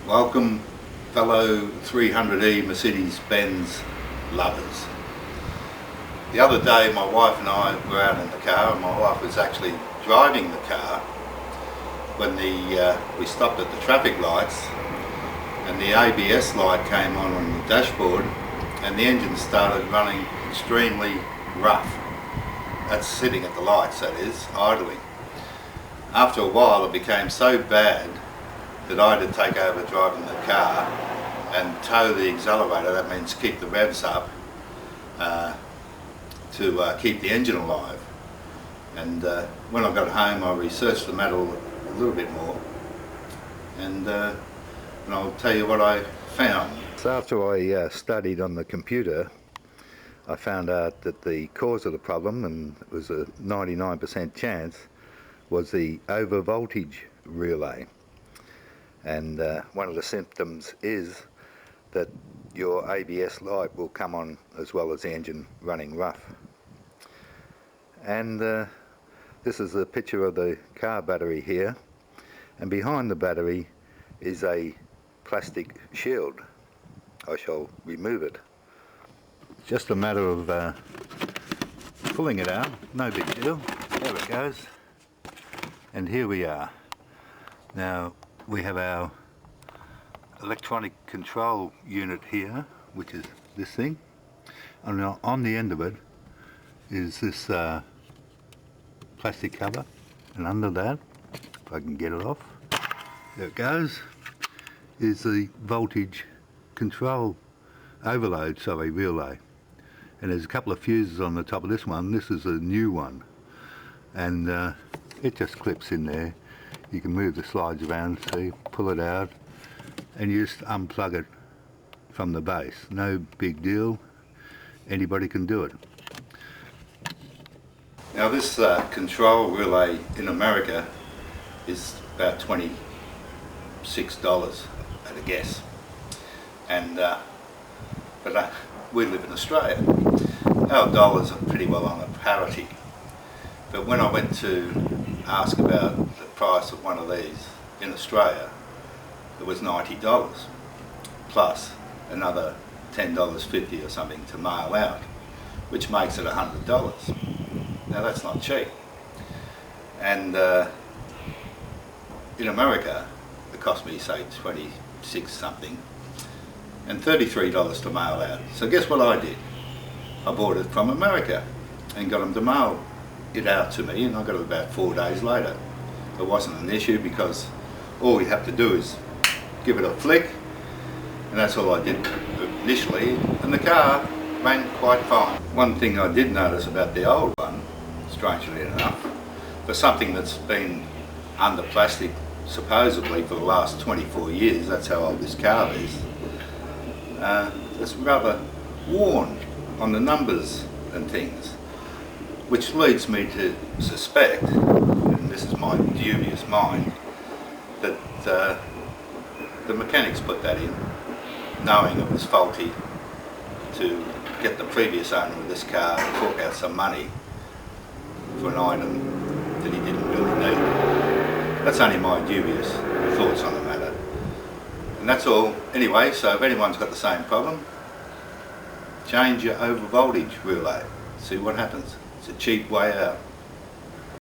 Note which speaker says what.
Speaker 1: Welcome, fellow 300E Mercedes-Benz lovers. The other day my wife and I were out in the car, and my wife was actually driving the car when we stopped at the traffic lights and the ABS light came on the dashboard and the engine started running extremely rough. That's sitting at the lights, that is, idling. After a while it became so bad that I had to take over driving the car and tow the accelerator. That means keep the revs up to keep the engine alive. And when I got home I researched the matter a little bit more, and I'll tell you what I found. So after I studied on the computer, I found out that the cause of the problem, and it was a 99% chance, was the over voltage relay. And one of the symptoms is that your ABS light will come on as well as the engine running rough. And this is a picture of the car battery here, and behind the battery is a plastic shield. I shall remove it. It's just a matter of pulling it out, no big deal. There it goes. And here we are. Now we have our electronic control unit here, which is this thing, and on the end of it is this plastic cover, and under that, if I can get it off, there it goes, is the voltage control overload, relay. And there's a couple of fuses on the top of this one. This is a new one, and it just clips in there. You can move the slides around, see, pull it out, and you just unplug it from the base. No big deal, anybody can do it. Now this control relay in America is about $26 at a guess, and but we live in Australia. Our dollars are pretty well on a parity, but when I went to ask about the price of one of these in Australia, it was $90 plus another $10.50 or something to mail out, which makes it $100. Now that's not cheap. And in America it cost me, say, 26 something and $33 to mail out. So guess what I did? I bought it from America and got them to mail it out to me, and I got it about 4 days later. It wasn't an issue because all you have to do is give it a flick, and that's all I did initially, and the car ran quite fine. One thing I did notice about the old one, strangely enough, for something that's been under plastic supposedly for the last 24 years, that's how old this car is, it's rather worn on the numbers and things, which leads me to suspect, and this is my dubious mind, that the mechanics put that in knowing it was faulty to get the previous owner of this car to fork out some money for an item that he didn't really need. That's only my dubious thoughts on the matter. And that's all. Anyway, so if anyone's got the same problem, change your over voltage relay. See what happens. It's a cheap way out.